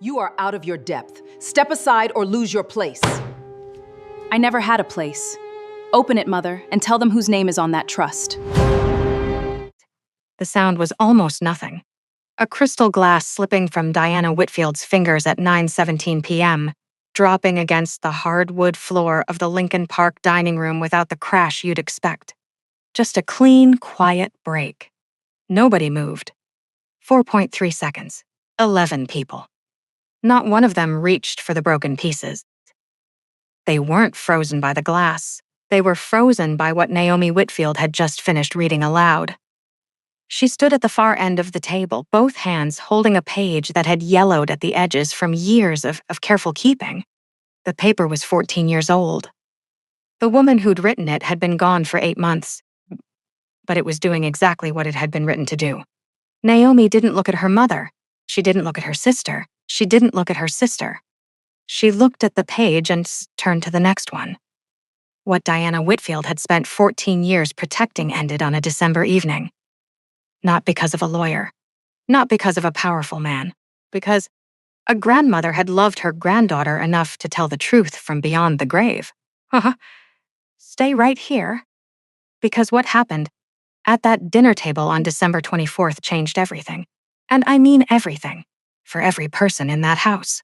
You are out of your depth. Step aside or lose your place. I never had a place. Open it, Mother, and tell them whose name is on that trust. The sound was almost nothing. A crystal glass slipping from Diana Whitfield's fingers at 9:17 p.m., dropping against the hardwood floor of the Lincoln Park dining room without the crash you'd expect. Just a clean, quiet break. Nobody moved. 4.3 seconds. 11 people. Not one of them reached for the broken pieces. They weren't frozen by the glass. They were frozen by what Naomi Whitfield had just finished reading aloud. She stood at the far end of the table, both hands holding a page that had yellowed at the edges from years of careful keeping. The paper was 14 years old. The woman who'd written it had been gone for 8 months, but it was doing exactly what it had been written to do. Naomi didn't look at her mother. She didn't look at her sister. She didn't look at her sister. She looked at the page and turned to the next one. What Diana Whitfield had spent 14 years protecting ended on a December evening. Not because of a lawyer. Not because of a powerful man. Because a grandmother had loved her granddaughter enough to tell the truth from beyond the grave. Stay right here. Because what happened at that dinner table on December 24th changed everything. And I mean everything. For every person in that house.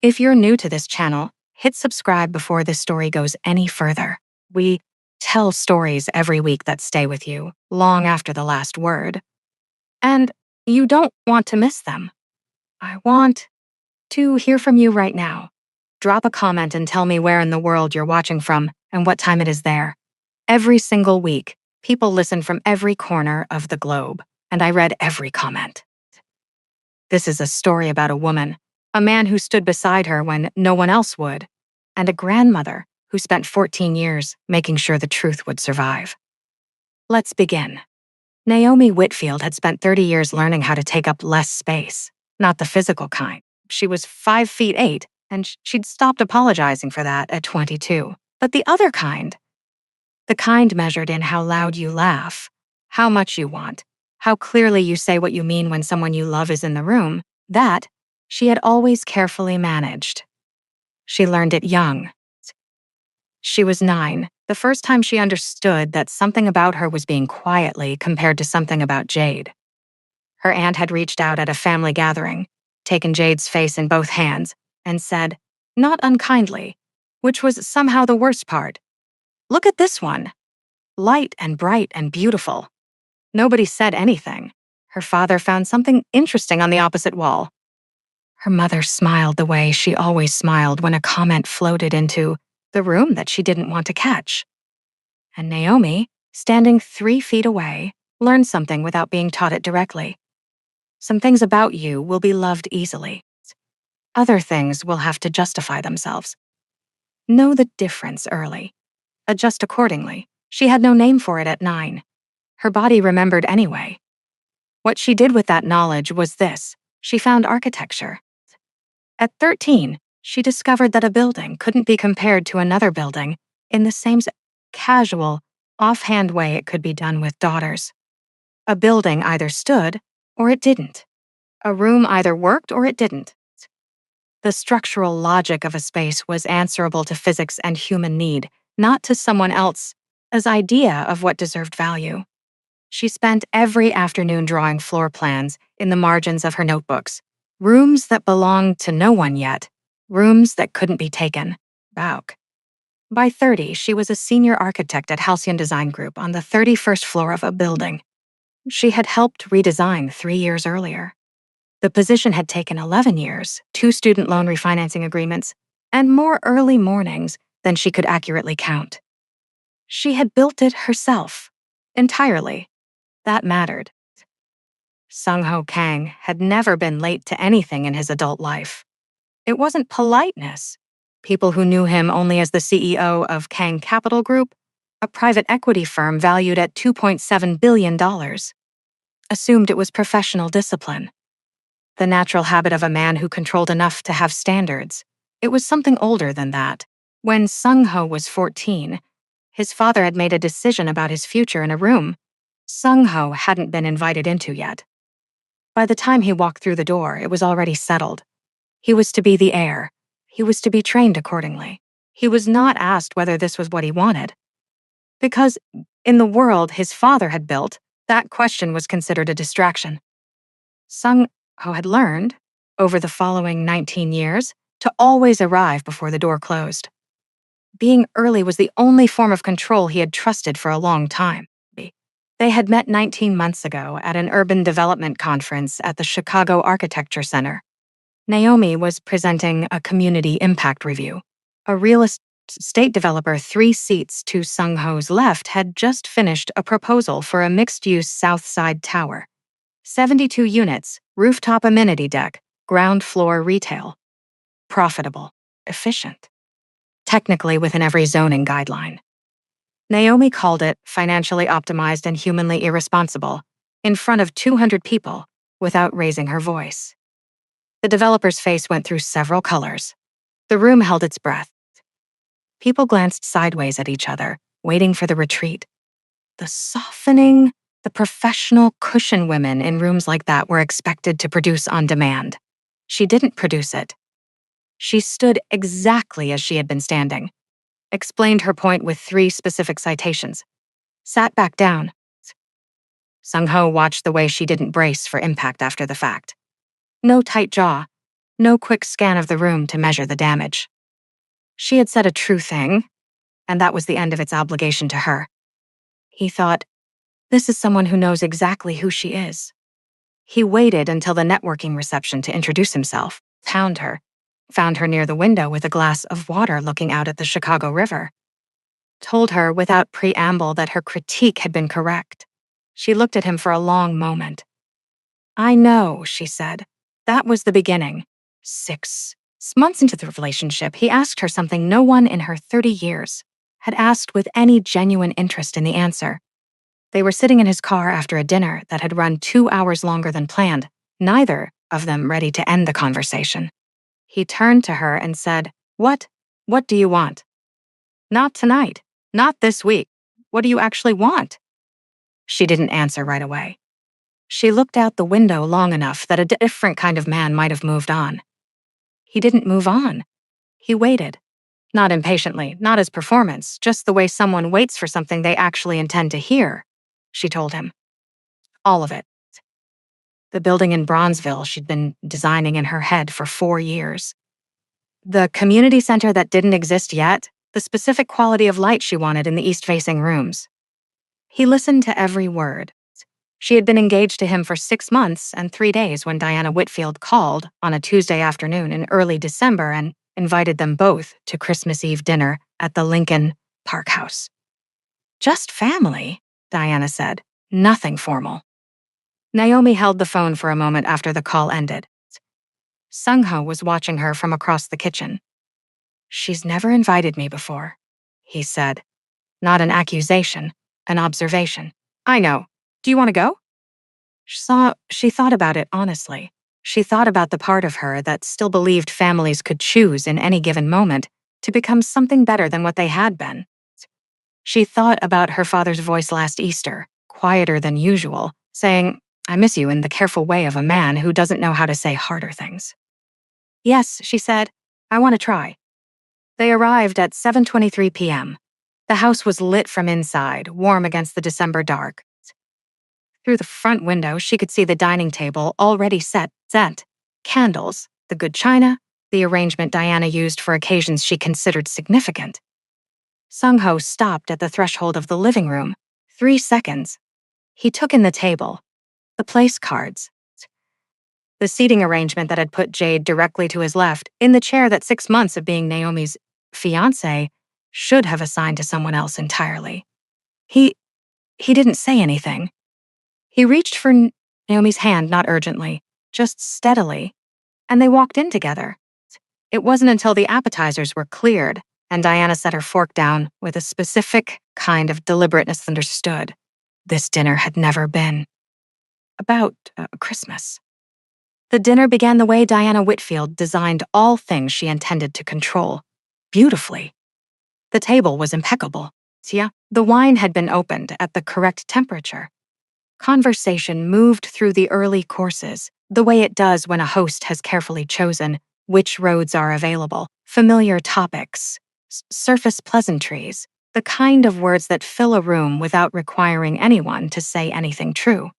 If you're new to this channel, hit subscribe before this story goes any further. We tell stories every week that stay with you, long after the last word. And you don't want to miss them. I want to hear from you right now. Drop a comment and tell me where in the world you're watching from and what time it is there. Every single week, people listen from every corner of the globe, and I read every comment. This is a story about a woman, a man who stood beside her when no one else would, and a grandmother who spent 14 years making sure the truth would survive. Let's begin. Naomi Whitfield had spent 30 years learning how to take up less space, not the physical kind. She was 5'8", and she'd stopped apologizing for that at 22. But the other kind, the kind measured in how loud you laugh, how much you want, how clearly you say what you mean when someone you love is in the room, that she had always carefully managed. She learned it young. She was 9, the first time she understood that something about her was being quietly compared to something about Jade. Her aunt had reached out at a family gathering, taken Jade's face in both hands, and said, not unkindly, which was somehow the worst part, "Look at this one. Light and bright and beautiful." Nobody said anything. Her father found something interesting on the opposite wall. Her mother smiled the way she always smiled when a comment floated into the room that she didn't want to catch. And Naomi, standing 3 feet away, learned something without being taught it directly. Some things about you will be loved easily. Other things will have to justify themselves. Know the difference early. Adjust accordingly. She had no name for it at 9. Her body remembered anyway. What she did with that knowledge was this. She found architecture. At 13, she discovered that a building couldn't be compared to another building in the same casual, offhand way it could be done with daughters. A building either stood or it didn't. A room either worked or it didn't. The structural logic of a space was answerable to physics and human need, not to someone else's idea of what deserved value. She spent every afternoon drawing floor plans in the margins of her notebooks, rooms that belonged to no one yet, rooms that couldn't be taken. Bauk. By 30, she was a senior architect at Halcyon Design Group on the 31st floor of a building. She had helped redesign 3 years earlier. The position had taken 11 years, 2 student loan refinancing agreements, and more early mornings than she could accurately count. She had built it herself, entirely. That mattered. Sung-Ho Kang had never been late to anything in his adult life. It wasn't politeness. People who knew him only as the CEO of Kang Capital Group, a private equity firm valued at $2.7 billion, assumed it was professional discipline. The natural habit of a man who controlled enough to have standards. It was something older than that. When Sung-Ho was 14, his father had made a decision about his future in a room Sung-Ho hadn't been invited into yet. By the time he walked through the door, it was already settled. He was to be the heir. He was to be trained accordingly. He was not asked whether this was what he wanted. Because in the world his father had built, that question was considered a distraction. Sung-ho had learned, over the following 19 years, to always arrive before the door closed. Being early was the only form of control he had trusted for a long time. They had met 19 months ago at an urban development conference at the Chicago Architecture Center. Naomi was presenting a community impact review. A real estate developer 3 seats to Sung-ho's left had just finished a proposal for a mixed-use South Side tower. 72 units, rooftop amenity deck, ground floor retail. Profitable, efficient. Technically within every zoning guideline. Naomi called it financially optimized and humanly irresponsible, in front of 200 people, without raising her voice. The developer's face went through several colors. The room held its breath. People glanced sideways at each other, waiting for the retreat. The softening, the professional cushion women in rooms like that were expected to produce on demand. She didn't produce it. She stood exactly as she had been standing, explained her point with 3 specific citations, sat back down. Sung-ho watched the way she didn't brace for impact after the fact. No tight jaw, no quick scan of the room to measure the damage. She had said a true thing, and that was the end of its obligation to her. He thought, this is someone who knows exactly who she is. He waited until the networking reception to introduce himself, found her near the window with a glass of water looking out at the Chicago River. Told her without preamble that her critique had been correct. She looked at him for a long moment. I know, she said. That was the beginning. 6 months into the relationship, he asked her something no one in her 30 years had asked with any genuine interest in the answer. They were sitting in his car after a dinner that had run 2 hours longer than planned, neither of them ready to end the conversation. He turned to her and said, What do you want? Not tonight. Not this week. What do you actually want? She didn't answer right away. She looked out the window long enough that a different kind of man might have moved on. He didn't move on. He waited. Not impatiently, not as performance, just the way someone waits for something they actually intend to hear, she told him. All of it. The building in Bronzeville she'd been designing in her head for 4 years. The community center that didn't exist yet, the specific quality of light she wanted in the east-facing rooms. He listened to every word. She had been engaged to him for 6 months and 3 days when Diana Whitfield called on a Tuesday afternoon in early December and invited them both to Christmas Eve dinner at the Lincoln Park House. Just family, Diana said. Nothing formal. Naomi held the phone for a moment after the call ended. Sung-ho was watching her from across the kitchen. She's never invited me before, he said. Not an accusation, an observation. I know. Do you want to go? She thought about it honestly. She thought about the part of her that still believed families could choose in any given moment to become something better than what they had been. She thought about her father's voice last Easter, quieter than usual, saying, I miss you in the careful way of a man who doesn't know how to say harder things. Yes, she said, I want to try. They arrived at 7:23 p.m. The house was lit from inside, warm against the December dark. Through the front window, she could see the dining table already set, candles, the good china, the arrangement Diana used for occasions she considered significant. Sung-ho stopped at the threshold of the living room. 3 seconds. He took in the table, the place cards, the seating arrangement that had put Jade directly to his left, in the chair that 6 months of being Naomi's fiancé should have assigned to someone else entirely. He didn't say anything. He reached for Naomi's hand, not urgently, just steadily, and they walked in together. It wasn't until the appetizers were cleared and Diana set her fork down with a specific kind of deliberateness understood. This dinner had never been about Christmas. The dinner began the way Diana Whitfield designed all things she intended to control, beautifully. The table was impeccable. The wine had been opened at the correct temperature. Conversation moved through the early courses, the way it does when a host has carefully chosen which roads are available, familiar topics, surface pleasantries, the kind of words that fill a room without requiring anyone to say anything true.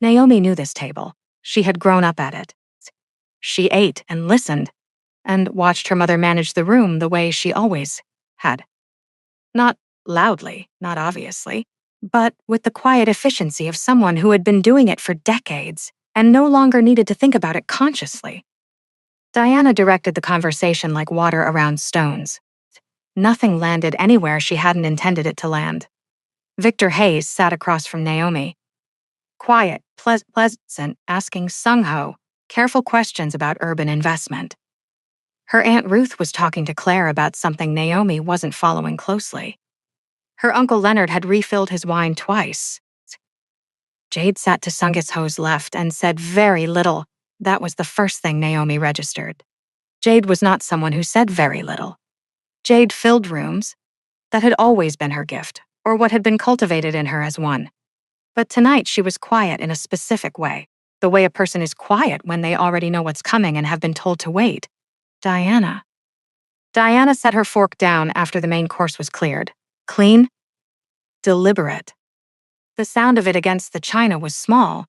Naomi knew this table. She had grown up at it. She ate and listened, and watched her mother manage the room the way she always had. Not loudly, not obviously, but with the quiet efficiency of someone who had been doing it for decades and no longer needed to think about it consciously. Diana directed the conversation like water around stones. Nothing landed anywhere she hadn't intended it to land. Victor Hayes sat across from Naomi. Quiet, pleasant, asking Sung-ho careful questions about urban investment. Her Aunt Ruth was talking to Claire about something Naomi wasn't following closely. Her Uncle Leonard had refilled his wine twice. Jade sat to Sung-ho's left and said very little. That was the first thing Naomi registered. Jade was not someone who said very little. Jade filled rooms. That had always been her gift, or what had been cultivated in her as one. But tonight she was quiet in a specific way, the way a person is quiet when they already know what's coming and have been told to wait. Diana set her fork down after the main course was cleared. Clean, deliberate. The sound of it against the china was small,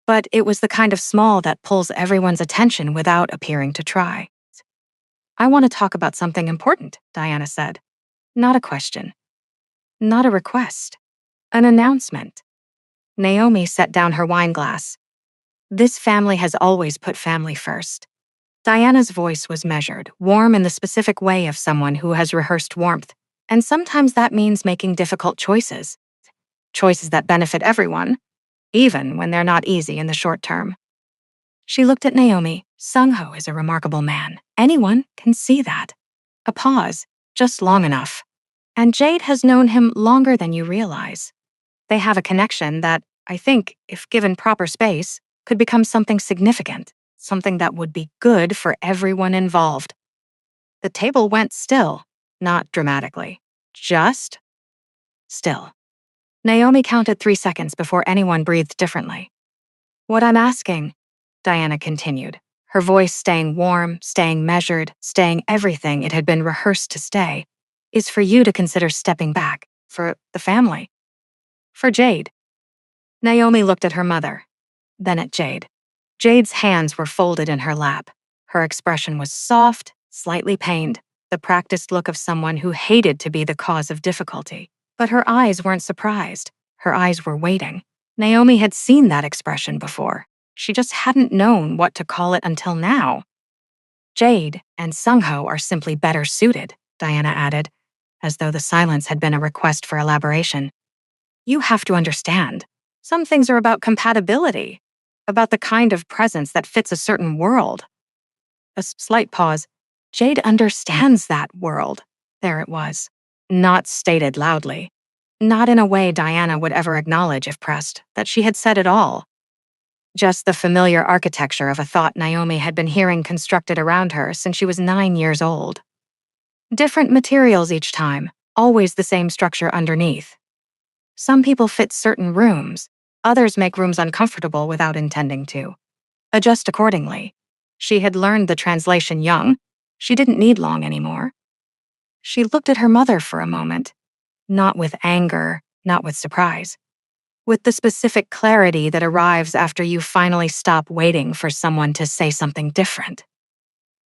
but it was the kind of small that pulls everyone's attention without appearing to try. I want to talk about something important, Diana said. Not a question. Not a request. An announcement. Naomi set down her wine glass. This family has always put family first. Diana's voice was measured, warm in the specific way of someone who has rehearsed warmth, and sometimes that means making difficult choices. Choices that benefit everyone, even when they're not easy in the short term. She looked at Naomi. Sung-ho is a remarkable man. Anyone can see that. A pause, just long enough. And Jade has known him longer than you realize. They have a connection that, I think, if given proper space, could become something significant, something that would be good for everyone involved. The table went still, not dramatically, just still. Naomi counted 3 seconds before anyone breathed differently. What I'm asking, Diana continued, her voice staying warm, staying measured, staying everything it had been rehearsed to stay, is for you to consider stepping back, for the family. For Jade. Naomi looked at her mother, then at Jade. Jade's hands were folded in her lap. Her expression was soft, slightly pained, the practiced look of someone who hated to be the cause of difficulty. But her eyes weren't surprised. Her eyes were waiting. Naomi had seen that expression before. She just hadn't known what to call it until now. Jade and Sung-ho are simply better suited, Diana added, as though the silence had been a request for elaboration. You have to understand. Some things are about compatibility, about the kind of presence that fits a certain world. A slight pause. Jade understands that world. There it was. Not stated loudly. Not in a way Diana would ever acknowledge if pressed, that she had said it all. Just the familiar architecture of a thought Naomi had been hearing constructed around her since she was 9 years old. Different materials each time, always the same structure underneath. Some people fit certain rooms, others make rooms uncomfortable without intending to. Adjust accordingly. She had learned the translation young. She didn't need long anymore. She looked at her mother for a moment, not with anger, not with surprise, with the specific clarity that arrives after you finally stop waiting for someone to say something different.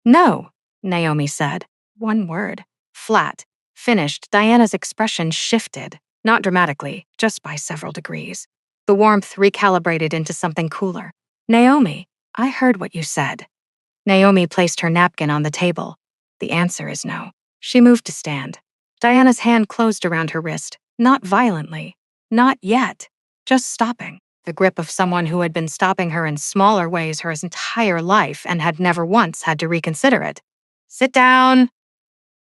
No, Naomi said. One word. Flat. Finished. Diana's expression shifted, not dramatically, just by several degrees. The warmth recalibrated into something cooler. Naomi, I heard what you said. Naomi placed her napkin on the table. The answer is no. She moved to stand. Diana's hand closed around her wrist, not violently, not yet, just stopping. The grip of someone who had been stopping her in smaller ways her entire life and had never once had to reconsider it. Sit down.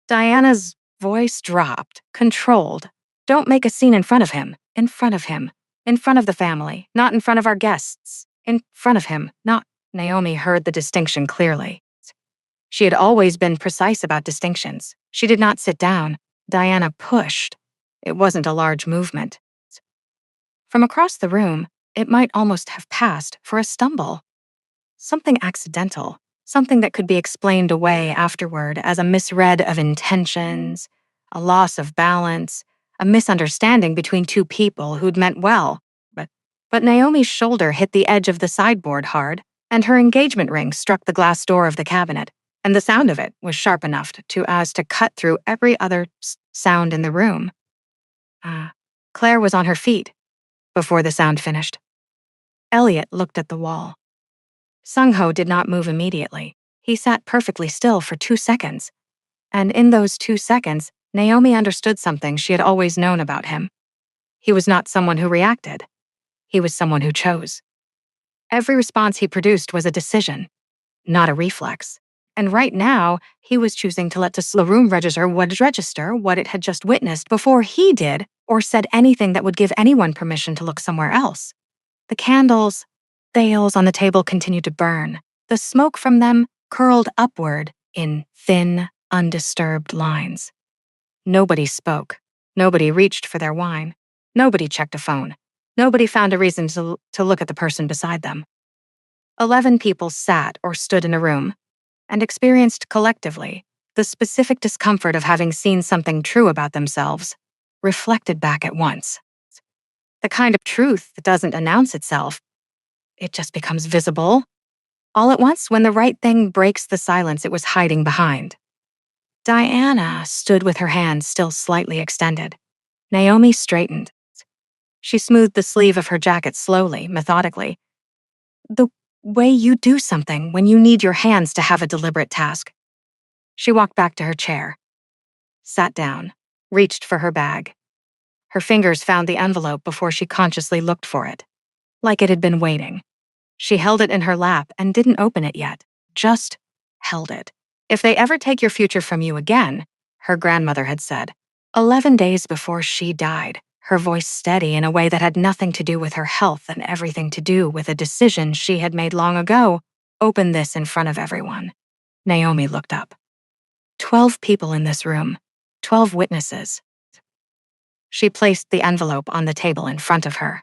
Diana's voice dropped, controlled. Don't make a scene in front of him, in front of him, in front of the family, not in front of our guests, in front of him, not. Naomi heard the distinction clearly. She had always been precise about distinctions. She did not sit down. Diana pushed. It wasn't a large movement. From across the room, it might almost have passed for a stumble. Something accidental, something that could be explained away afterward as a misread of intentions, a loss of balance, a misunderstanding between two people who'd meant well. But Naomi's shoulder hit the edge of the sideboard hard, and her engagement ring struck the glass door of the cabinet, and the sound of it was sharp enough to cut through every other sound in the room. Claire was on her feet before the sound finished. Elliot looked at the wall. Sung-ho did not move immediately. He sat perfectly still for 2 seconds. And in those 2 seconds, Naomi understood something she had always known about him. He was not someone who reacted. He was someone who chose. Every response he produced was a decision, not a reflex. And right now, he was choosing to let the room register what it had just witnessed before he did or said anything that would give anyone permission to look somewhere else. The candles, bales on the table continued to burn. The smoke from them curled upward in thin, undisturbed lines. Nobody spoke. Nobody reached for their wine. Nobody checked a phone. Nobody found a reason to look at the person beside them. 11 people sat or stood in a room and experienced collectively the specific discomfort of having seen something true about themselves reflected back at once. The kind of truth that doesn't announce itself, it just becomes visible all at once when the right thing breaks the silence it was hiding behind. Diana stood with her hands still slightly extended. Naomi straightened. She smoothed the sleeve of her jacket slowly, methodically. The way you do something when you need your hands to have a deliberate task. She walked back to her chair, sat down, reached for her bag. Her fingers found the envelope before she consciously looked for it, like it had been waiting. She held it in her lap and didn't open it yet, just held it. If they ever take your future from you again, her grandmother had said, 11 days before she died, her voice steady in a way that had nothing to do with her health and everything to do with a decision she had made long ago, open this in front of everyone. Naomi looked up. 12 people in this room, 12 witnesses. She placed the envelope on the table in front of her.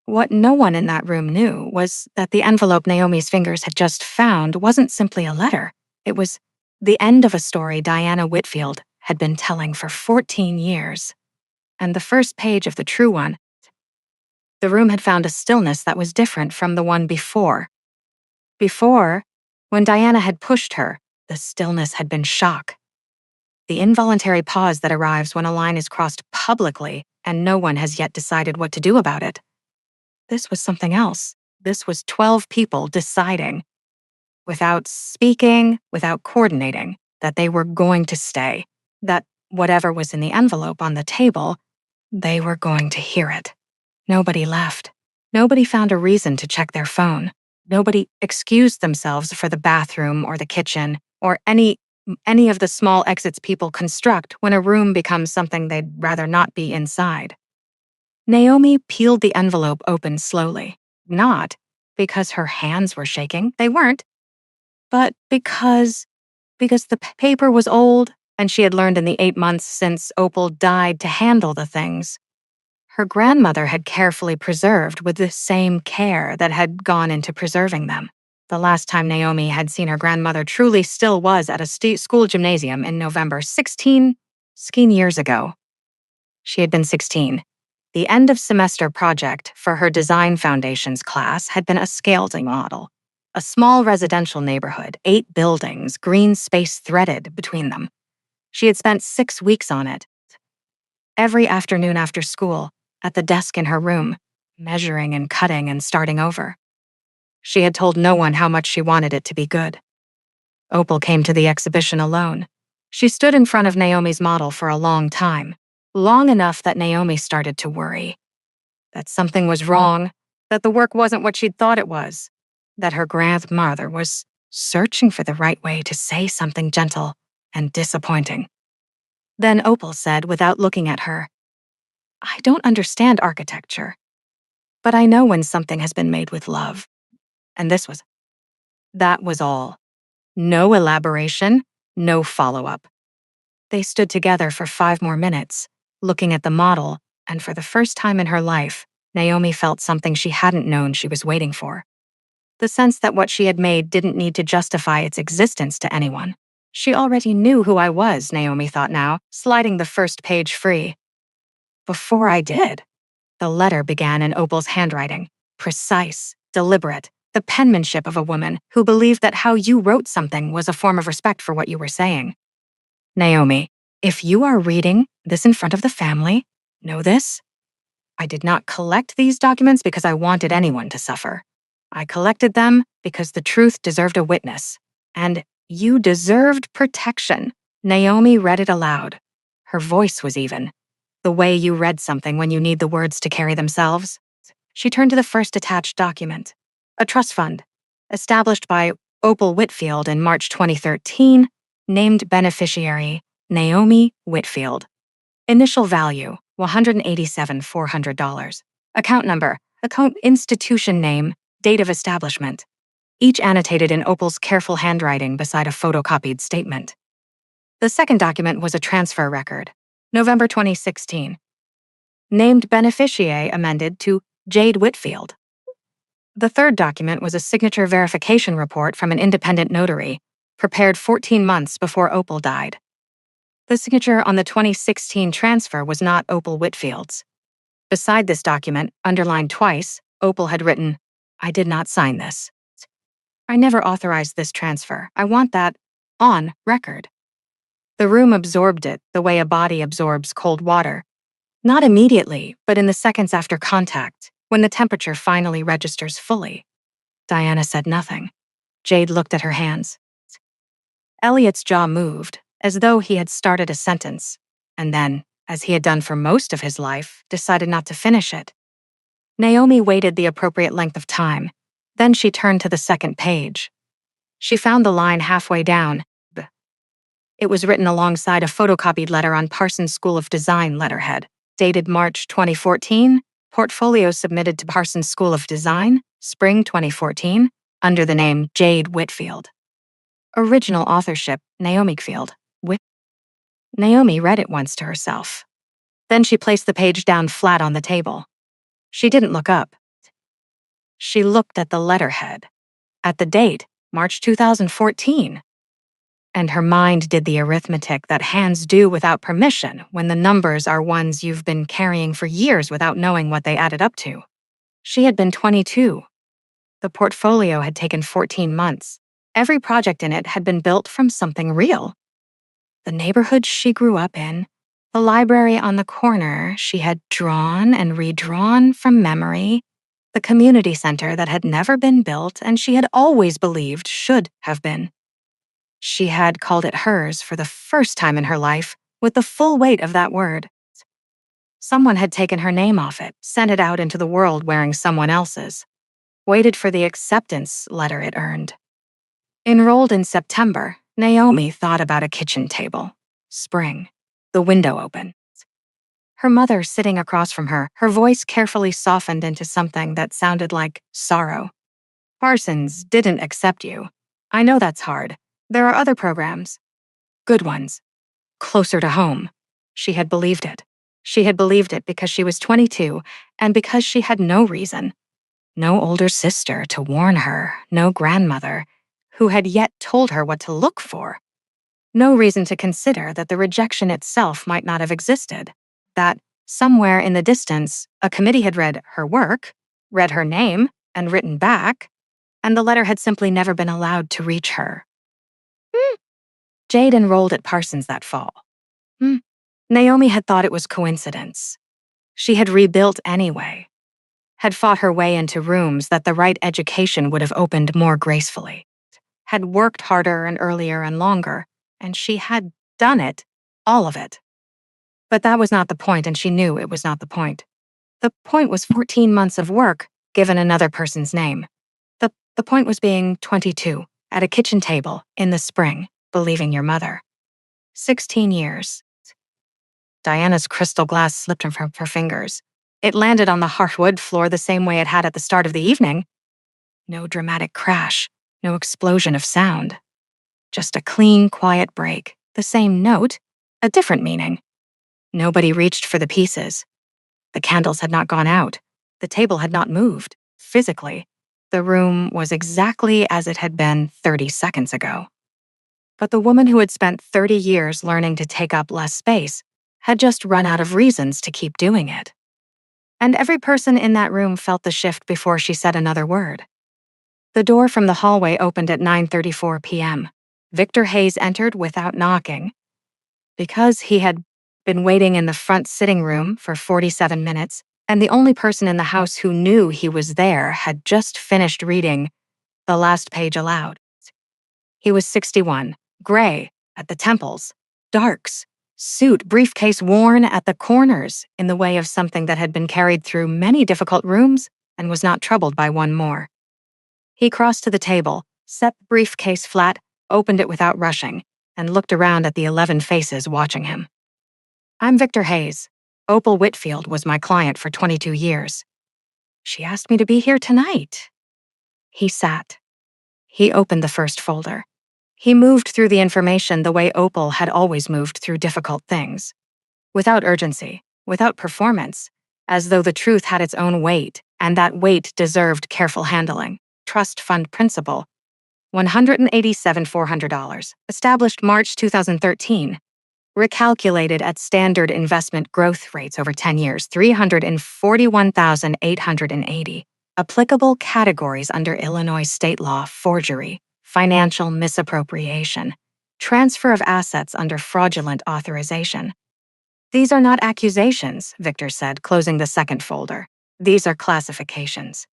What no one in that room knew was that the envelope Naomi's fingers had just found wasn't simply a letter. It was the end of a story Diana Whitfield had been telling for 14 years. And the first page of the true one. The room had found a stillness that was different from the one before. Before, when Diana had pushed her, the stillness had been shock. The involuntary pause that arrives when a line is crossed publicly and no one has yet decided what to do about it. This was something else. This was 12 people deciding, without speaking, without coordinating, that they were going to stay, that whatever was in the envelope on the table, they were going to hear it. Nobody left. Nobody found a reason to check their phone. Nobody excused themselves for the bathroom or the kitchen or any of the small exits people construct when a room becomes something they'd rather not be inside. Naomi peeled the envelope open slowly, not because her hands were shaking, they weren't, but because the paper was old and she had learned in the 8 months since Opal died to handle the things her grandmother had carefully preserved with the same care that had gone into preserving them. The last time Naomi had seen her grandmother truly still was at a school gymnasium in November 16 years ago. She had been 16. The end-of-semester project for her design foundations class had been a scaled model. A small residential neighborhood, 8 buildings, green space threaded between them. She had spent 6 weeks on it. Every afternoon after school, at the desk in her room, measuring and cutting and starting over. She had told no one how much she wanted it to be good. Opal came to the exhibition alone. She stood in front of Naomi's model for a long time, long enough that Naomi started to worry. That something was wrong, that the work wasn't what she'd thought it was, that her grandmother was searching for the right way to say something gentle and disappointing. Then Opal said, without looking at her, I don't understand architecture, but I know when something has been made with love. And that was all. No elaboration, no follow-up. They stood together for 5 more minutes, looking at the model, and for the first time in her life, Naomi felt something she hadn't known she was waiting for. The sense that what she had made didn't need to justify its existence to anyone. She already knew who I was, Naomi thought now, sliding the first page free. Before I did. The letter began in Opal's handwriting, precise, deliberate, the penmanship of a woman who believed that how you wrote something was a form of respect for what you were saying. Naomi, if you are reading this in front of the family, know this. I did not collect these documents because I wanted anyone to suffer. I collected them because the truth deserved a witness. And you deserved protection. Naomi read it aloud. Her voice was even. The way you read something when you need the words to carry themselves. She turned to the first attached document. A trust fund, established by Opal Whitfield in March 2013, named beneficiary Naomi Whitfield. Initial value, $187,400. Account number, account institution name, date of establishment. Each annotated in Opal's careful handwriting beside a photocopied statement. The second document was a transfer record. November 2016. Named beneficiary amended to Jade Whitfield. The third document was a signature verification report from an independent notary, prepared 14 months before Opal died. The signature on the 2016 transfer was not Opal Whitfield's. Beside this document, underlined twice, Opal had written, "I did not sign this. I never authorized this transfer. I want that on record." The room absorbed it the way a body absorbs cold water. Not immediately, but in the seconds after contact, when the temperature finally registers fully. Diana said nothing. Jade looked at her hands. Elliot's jaw moved, as though he had started a sentence, and then, as he had done for most of his life, decided not to finish it. Naomi waited the appropriate length of time. Then she turned to the second page. She found the line halfway down. It was written alongside a photocopied letter on Parsons School of Design letterhead, dated March 2014, portfolio submitted to Parsons School of Design, spring 2014, under the name Jade Whitfield. Original authorship, Naomi Whitfield. Naomi read it once to herself. Then she placed the page down flat on the table. She didn't look up. She looked at the letterhead. At the date, March 2014. And her mind did the arithmetic that hands do without permission when the numbers are ones you've been carrying for years without knowing what they added up to. She had been 22. The portfolio had taken 14 months. Every project in it had been built from something real. The neighborhood she grew up in, the library on the corner she had drawn and redrawn from memory, the community center that had never been built and she had always believed should have been. She had called it hers for the first time in her life, with the full weight of that word. Someone had taken her name off it, sent it out into the world wearing someone else's, waited for the acceptance letter it earned. Enrolled in September, Naomi thought about a kitchen table. Spring. The window open. Her mother sitting across from her, her voice carefully softened into something that sounded like sorrow. "Parsons didn't accept you. I know that's hard. There are other programs. Good ones. Closer to home." She had believed it. She had believed it because she was 22 and because she had no reason. No older sister to warn her, no grandmother, who had yet told her what to look for. No reason to consider that the rejection itself might not have existed. That, somewhere in the distance, a committee had read her work, read her name, and written back, and the letter had simply never been allowed to reach her. Jade enrolled at Parsons that fall. Naomi had thought it was coincidence. She had rebuilt anyway, had fought her way into rooms that the right education would have opened more gracefully, had worked harder and earlier and longer, and she had done it, all of it. But that was not the point, and she knew it was not the point. The point was 14 months of work given another person's name. The point was being 22, at a kitchen table, in the spring, believing your mother. 16 years. Diana's crystal glass slipped from her fingers. It landed on the hardwood floor the same way it had at the start of the evening. No dramatic crash, no explosion of sound. Just a clean, quiet break, the same note, a different meaning. Nobody reached for the pieces. The candles had not gone out. The table had not moved, physically. The room was exactly as it had been 30 seconds ago. But the woman who had spent 30 years learning to take up less space had just run out of reasons to keep doing it. And every person in that room felt the shift before she said another word. The door from the hallway opened at 9:34 p.m. Victor Hayes entered without knocking. Because he had been waiting in the front sitting room for 47 minutes, and the only person in the house who knew he was there had just finished reading the last page aloud. He was 61, gray at the temples, darks, suit, briefcase worn at the corners in the way of something that had been carried through many difficult rooms and was not troubled by one more. He crossed to the table, set the briefcase flat, opened it without rushing, and looked around at the 11 faces watching him. I'm Victor Hayes. Opal Whitfield was my client for 22 years. She asked me to be here tonight. He sat. He opened the first folder. He moved through the information the way Opal had always moved through difficult things. Without urgency, without performance, as though the truth had its own weight, and that weight deserved careful handling. Trust fund principal, $187,400, established March 2013. Recalculated at standard investment growth rates over 10 years, 341,880. Applicable categories under Illinois state law: forgery, financial misappropriation, transfer of assets under fraudulent authorization. These are not accusations, Victor said, closing the second folder. These are classifications.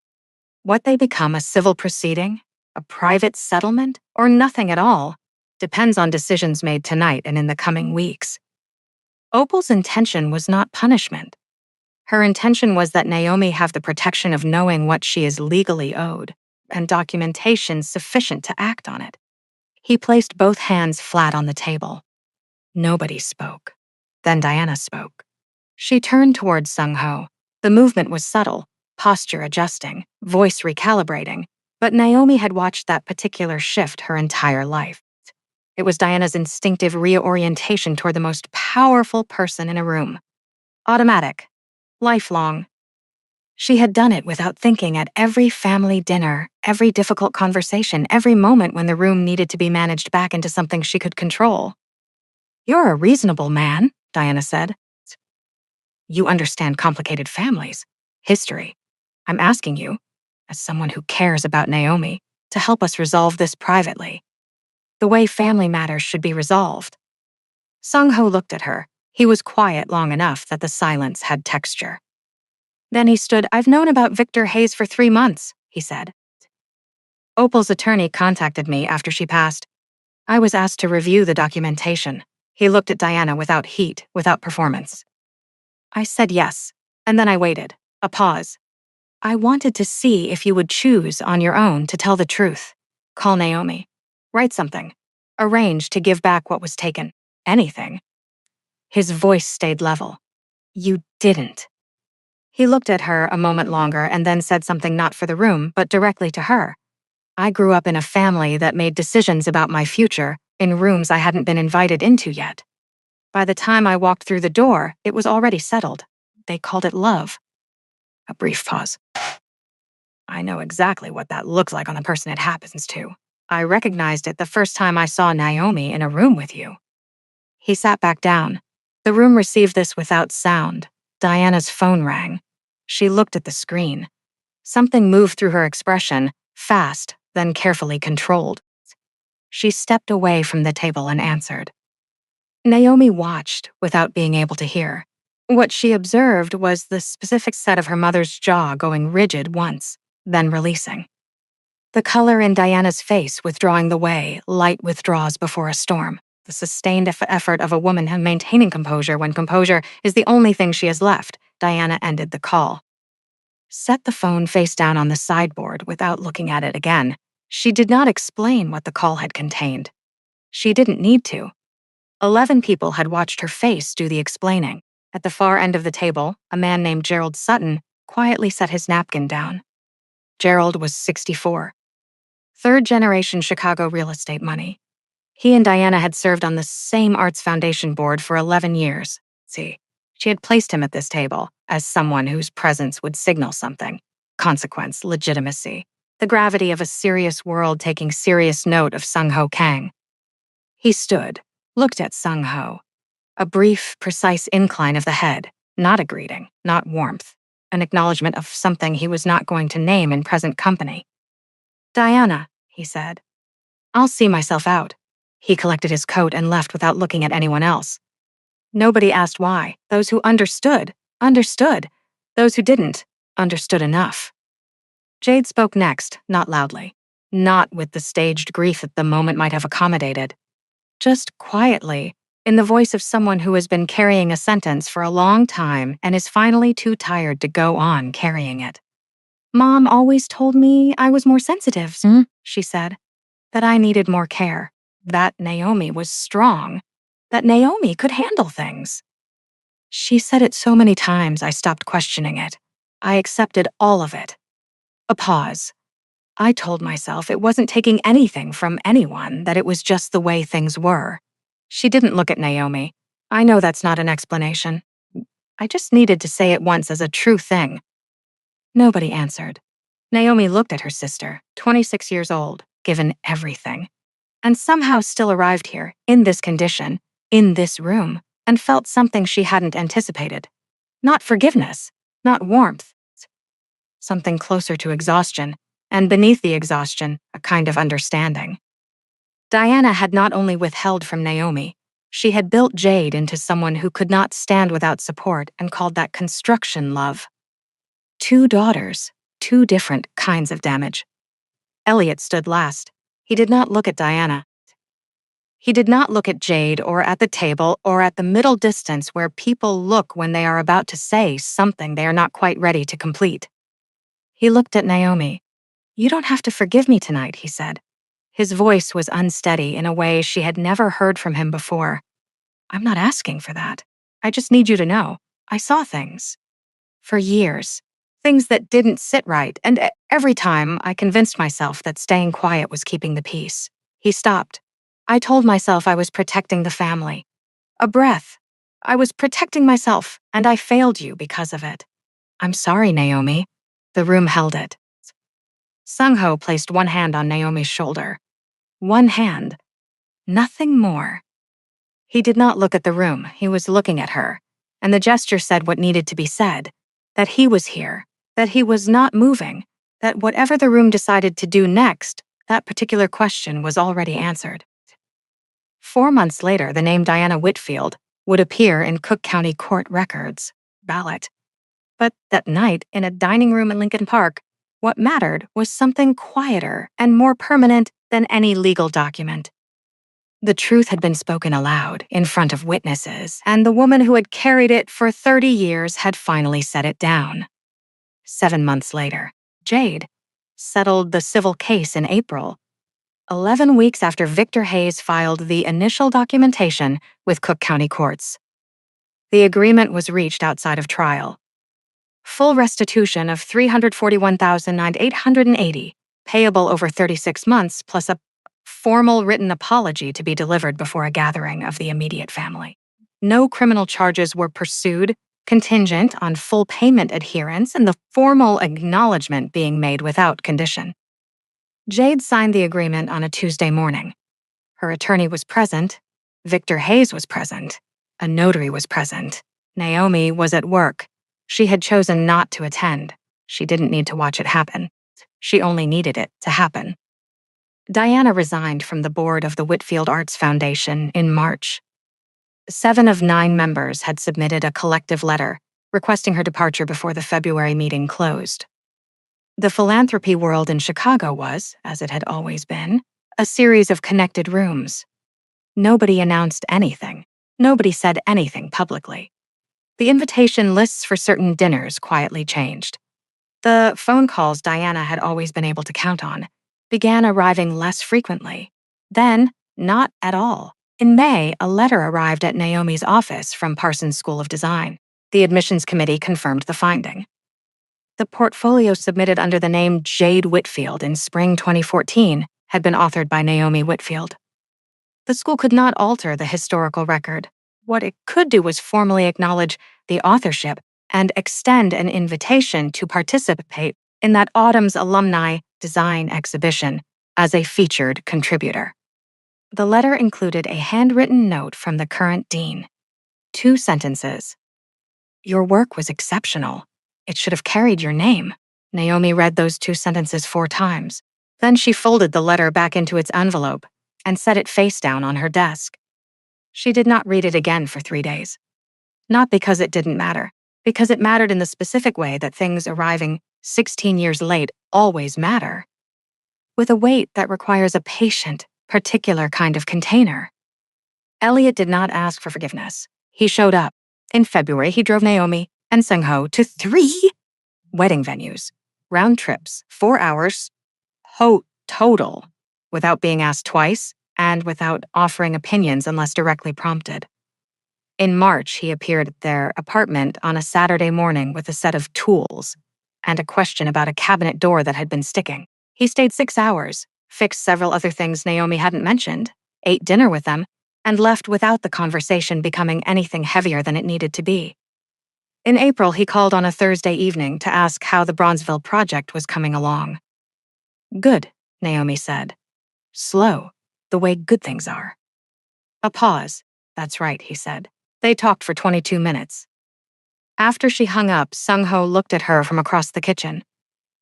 What they become, a civil proceeding, a private settlement, or nothing at all, depends on decisions made tonight and in the coming weeks. Opal's intention was not punishment. Her intention was that Naomi have the protection of knowing what she is legally owed, and documentation sufficient to act on it. He placed both hands flat on the table. Nobody spoke. Then Diana spoke. She turned towards Sung-ho. The movement was subtle, posture adjusting, voice recalibrating, but Naomi had watched that particular shift her entire life. It was Diana's instinctive reorientation toward the most powerful person in a room. Automatic. Lifelong. She had done it without thinking at every family dinner, every difficult conversation, every moment when the room needed to be managed back into something she could control. You're a reasonable man, Diana said. You understand complicated families, history. I'm asking you, as someone who cares about Naomi, to help us resolve this privately. The way family matters should be resolved. Sung-ho looked at her. He was quiet long enough that the silence had texture. Then he stood. I've known about Victor Hayes for 3 months, he said. Opal's attorney contacted me after she passed. I was asked to review the documentation. He looked at Diana without heat, without performance. I said yes, and then I waited. A pause. I wanted to see if you would choose on your own to tell the truth. Call Naomi. Write something. Arrange to give back what was taken. Anything. His voice stayed level. You didn't. He looked at her a moment longer and then said something not for the room, but directly to her. I grew up in a family that made decisions about my future in rooms I hadn't been invited into yet. By the time I walked through the door, it was already settled. They called it love. A brief pause. I know exactly what that looks like on the person it happens to. I recognized it the first time I saw Naomi in a room with you. He sat back down. The room received this without sound. Diana's phone rang. She looked at the screen. Something moved through her expression, fast, then carefully controlled. She stepped away from the table and answered. Naomi watched without being able to hear. What she observed was the specific set of her mother's jaw going rigid once, then releasing. The color in Diana's face withdrawing the way light withdraws before a storm. The sustained effort of a woman maintaining composure when composure is the only thing she has left. Diana ended the call. Set the phone face down on the sideboard without looking at it again. She did not explain what the call had contained. She didn't need to. 11 people had watched her face do the explaining. At the far end of the table, a man named Gerald Sutton quietly set his napkin down. Gerald was 64. Third-generation Chicago real estate money. He and Diana had served on the same Arts Foundation board for 11 years. She had placed him at this table as someone whose presence would signal something. Consequence, legitimacy. the gravity of a serious world taking serious note of Sung-ho Kang. He stood, looked at Sung-ho. A brief, precise incline of the head, not a greeting, not warmth, an acknowledgement of something he was not going to name in present company. "Diana," he said. "I'll see myself out." He collected his coat and left without looking at anyone else. Nobody asked why. Those who understood, understood. Those who didn't, understood enough. Jade spoke next, not loudly, not with the staged grief that the moment might have accommodated. Just quietly, in the voice of someone who has been carrying a sentence for a long time and is finally too tired to go on carrying it. "Mom always told me I was more sensitive," she said, "that I needed more care, that Naomi was strong, that Naomi could handle things." She said it so many times I stopped questioning it. I accepted all of it. A pause. I told myself it wasn't taking anything from anyone, that it was just the way things were. She didn't look at Naomi. I know that's not an explanation. I just needed to say it once as a true thing. Nobody answered. Naomi looked at her sister, 26 years old, given everything, and somehow still arrived here, in this condition, in this room, and felt something she hadn't anticipated. Not forgiveness, not warmth. Something closer to exhaustion, and beneath the exhaustion, a kind of understanding. Diana had not only withheld from Naomi, she had built Jade into someone who could not stand without support and called that construction love. 2 daughters, 2 different kinds of damage. Elliot stood last. He did not look at Diana. He did not look at Jade or at the table or at the middle distance where people look when they are about to say something they are not quite ready to complete. He looked at Naomi. "You don't have to forgive me tonight," he said. His voice was unsteady in a way she had never heard from him before. "I'm not asking for that. I just need you to know. I saw things. For years. Things that didn't sit right, and every time I convinced myself that staying quiet was keeping the peace." He stopped. "I told myself I was protecting the family. A breath. I was protecting myself, and I failed you because of it. I'm sorry, Naomi." The room held it. Sung-ho placed one hand on Naomi's shoulder. One hand. Nothing more. He did not look at the room, he was looking at her, and the gesture said what needed to be said, that he was here, that he was not moving, that whatever the room decided to do next, that particular question was already answered. 4 months later, the name Diana Whitfield would appear in Cook County court records, ballot. But that night, in a dining room in Lincoln Park, what mattered was something quieter and more permanent than any legal document. The truth had been spoken aloud, in front of witnesses, and the woman who had carried it for 30 years had finally set it down. 7 months later, Jade settled the civil case in April, 11 weeks after Victor Hayes filed the initial documentation with Cook County courts. The agreement was reached outside of trial. Full restitution of $341,880, payable over 36 months, plus a formal written apology to be delivered before a gathering of the immediate family. No criminal charges were pursued, contingent on full payment adherence and the formal acknowledgement being made without condition. Jade signed the agreement on a Tuesday morning. Her attorney was present, Victor Hayes was present, a notary was present, Naomi was at work. She had chosen not to attend. She didn't need to watch it happen. She only needed it to happen. Diana resigned from the board of the Whitfield Arts Foundation in March. 7 of 9 members had submitted a collective letter requesting her departure before the February meeting closed. The philanthropy world in Chicago was, as it had always been, a series of connected rooms. Nobody announced anything. Nobody said anything publicly. The invitation lists for certain dinners quietly changed. The phone calls Diana had always been able to count on began arriving less frequently. Then, not at all. In May, a letter arrived at Naomi's office from Parsons School of Design. The admissions committee confirmed the finding. The portfolio submitted under the name Jade Whitfield in spring 2014 had been authored by Naomi Whitfield. The school could not alter the historical record. What it could do was formally acknowledge the authorship and extend an invitation to participate in that autumn's alumni design exhibition as a featured contributor. The letter included a handwritten note from the current dean. 2 sentences. "Your work was exceptional. It should have carried your name." Naomi read those 2 sentences 4 times. Then she folded the letter back into its envelope and set it face down on her desk. She did not read it again for 3 days. Not because it didn't matter, because it mattered in the specific way that things arriving 16 years late always matter, with a weight that requires a patient, particular kind of container. Elliot did not ask for forgiveness. He showed up. In February, he drove Naomi and Sung-ho to 3 wedding venues, round trips, 4 hours, total, without being asked twice and without offering opinions unless directly prompted. In March, he appeared at their apartment on a Saturday morning with a set of tools and a question about a cabinet door that had been sticking. He stayed 6 hours, fixed several other things Naomi hadn't mentioned, ate dinner with them, and left without the conversation becoming anything heavier than it needed to be. In April, he called on a Thursday evening to ask how the Bronzeville project was coming along. "Good," Naomi said. "Slow, the way good things are." A pause. "That's right," he said. They talked for 22 minutes. After she hung up, Sung-ho looked at her from across the kitchen.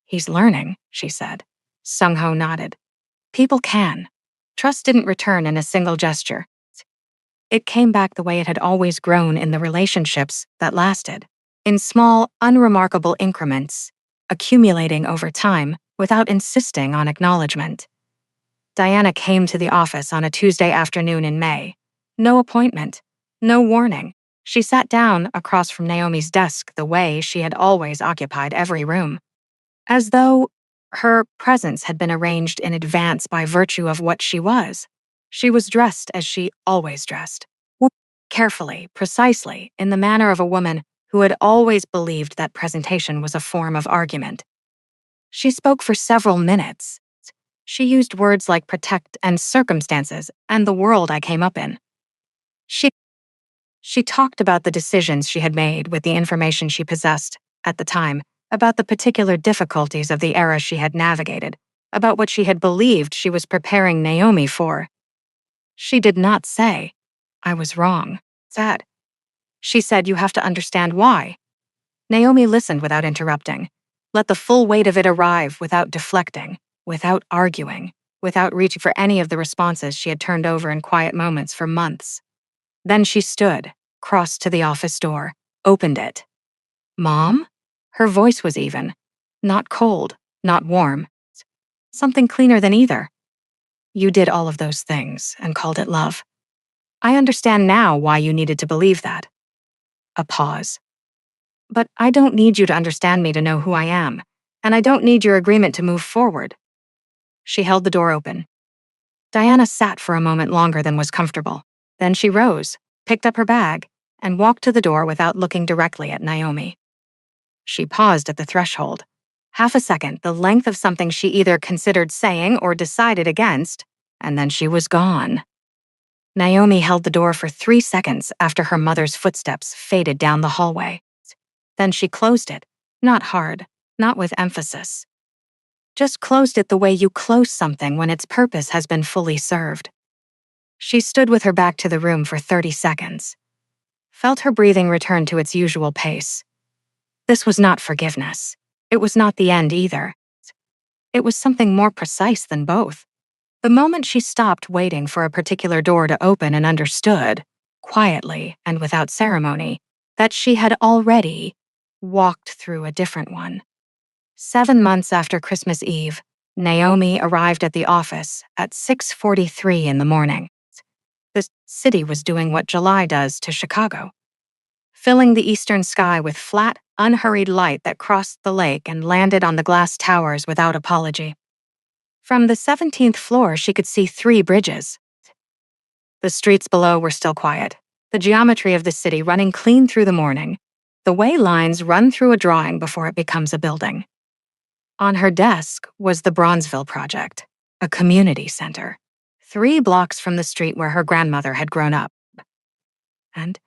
"He's learning," she said. Sung-ho nodded. "People can." Trust didn't return in a single gesture. It came back the way it had always grown in the relationships that lasted, in small, unremarkable increments, accumulating over time without insisting on acknowledgement. Diana came to the office on a Tuesday afternoon in May. No appointment, no warning. She sat down across from Naomi's desk the way she had always occupied every room, as though her presence had been arranged in advance by virtue of what she was. She was dressed as she always dressed, carefully, precisely, in the manner of a woman who had always believed that presentation was a form of argument. She spoke for several minutes. She used words like protect and circumstances and the world I came up in. She talked about the decisions she had made with the information she possessed at the time, about the particular difficulties of the era she had navigated, about what she had believed she was preparing Naomi for. She did not say, "I was wrong." Sad. She said, "You have to understand why." Naomi listened without interrupting, let the full weight of it arrive without deflecting, without arguing, without reaching for any of the responses she had turned over in quiet moments for months. Then she stood, crossed to the office door, opened it. "Mom?" Her voice was even. Not cold, not warm. Something cleaner than either. "You did all of those things and called it love. I understand now why you needed to believe that." A pause. "But I don't need you to understand me to know who I am, and I don't need your agreement to move forward." She held the door open. Diana sat for a moment longer than was comfortable. Then she rose, picked up her bag, and walked to the door without looking directly at Naomi. She paused at the threshold. Half a second, the length of something she either considered saying or decided against, and then she was gone. Naomi held the door for 3 seconds after her mother's footsteps faded down the hallway. Then she closed it, not hard, not with emphasis. Just closed it the way you close something when its purpose has been fully served. She stood with her back to the room for 30 seconds. Felt her breathing return to its usual pace. This was not forgiveness. It was not the end either. It was something more precise than both. The moment she stopped waiting for a particular door to open and understood, quietly and without ceremony, that she had already walked through a different one. 7 months after Christmas Eve, Naomi arrived at the office at 6:43 in the morning. The city was doing what July does to Chicago, filling the eastern sky with flat, unhurried light that crossed the lake and landed on the glass towers without apology. From the 17th floor, she could see 3 bridges. The streets below were still quiet, the geometry of the city running clean through the morning, the way lines run through a drawing before it becomes a building. On her desk was the Bronzeville Project, a community center, 3 blocks from the street where her grandmother had grown up. And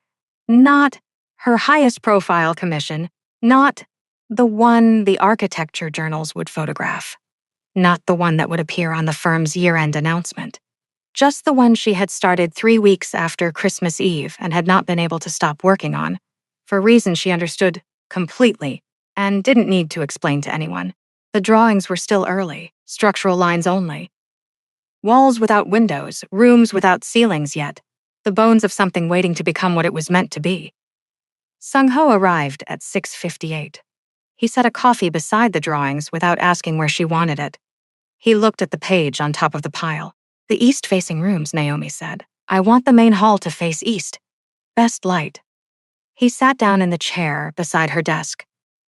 not her highest profile commission, not The one the architecture journals would photograph. Not the one that would appear on the firm's year-end announcement. Just the one she had started 3 weeks after Christmas Eve and had not been able to stop working on, for reasons she understood completely and didn't need to explain to anyone. The drawings were still early, structural lines only. Walls without windows, rooms without ceilings yet, the bones of something waiting to become what it was meant to be. Sung-ho arrived at 6:58. He set a coffee beside the drawings without asking where she wanted it. He looked at the page on top of the pile. The east-facing rooms, Naomi said. I want the main hall to face east. Best light. He sat down in the chair beside her desk.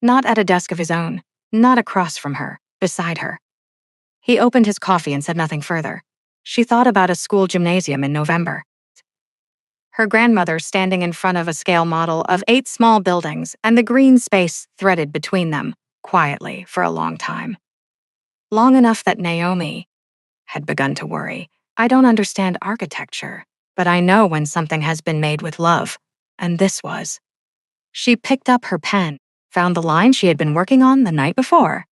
Not at a desk of his own, not across from her, beside her. He opened his coffee and said nothing further. She thought about a school gymnasium in November. Her grandmother standing in front of a scale model of 8 small buildings and the green space threaded between them, quietly, for a long time. Long enough that Naomi had begun to worry. I don't understand architecture, but I know when something has been made with love, and this was. She picked up her pen, found the line she had been working on the night before.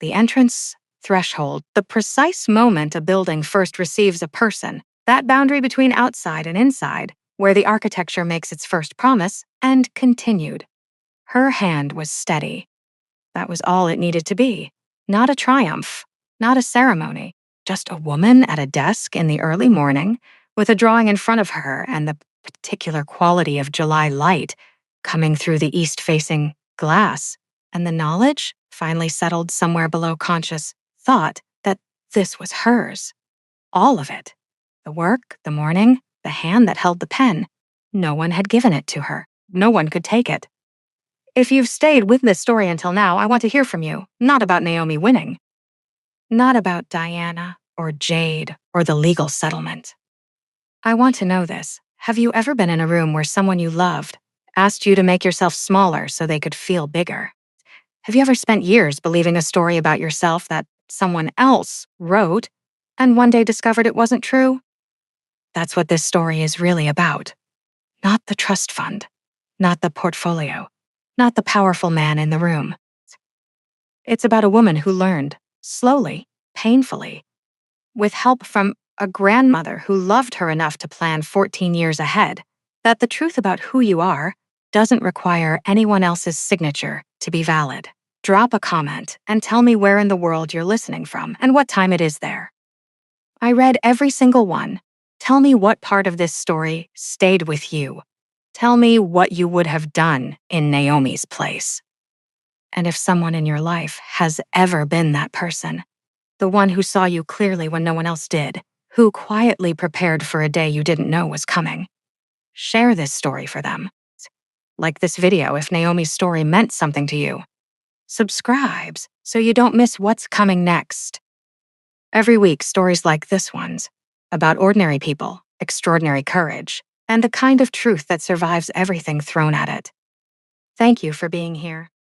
The entrance threshold, the precise moment a building first receives a person, that boundary between outside and inside, where the architecture makes its first promise, and continued. Her hand was steady. That was all it needed to be. Not a triumph, not a ceremony, just a woman at a desk in the early morning with a drawing in front of her and the particular quality of July light coming through the east-facing glass, and the knowledge, finally settled somewhere below conscious thought, that this was hers. All of it. The work, the morning, the hand that held the pen. No one had given it to her. No one could take it. If you've stayed with this story until now, I want to hear from you, not about Naomi winning. Not about Diana or Jade or the legal settlement. I want to know this. Have you ever been in a room where someone you loved asked you to make yourself smaller so they could feel bigger? Have you ever spent years believing a story about yourself that someone else wrote and one day discovered it wasn't true? That's what this story is really about. Not the trust fund, not the portfolio, not the powerful man in the room. It's about a woman who learned, slowly, painfully, with help from a grandmother who loved her enough to plan 14 years ahead, that the truth about who you are doesn't require anyone else's signature to be valid. Drop a comment and tell me where in the world you're listening from and what time it is there. I read every single one. Tell me what part of this story stayed with you. Tell me what you would have done in Naomi's place. And if someone in your life has ever been that person, the one who saw you clearly when no one else did, who quietly prepared for a day you didn't know was coming, share this story for them. Like this video if Naomi's story meant something to you. Subscribe so you don't miss what's coming next. Every week, stories like this one's about ordinary people, extraordinary courage, and the kind of truth that survives everything thrown at it. Thank you for being here.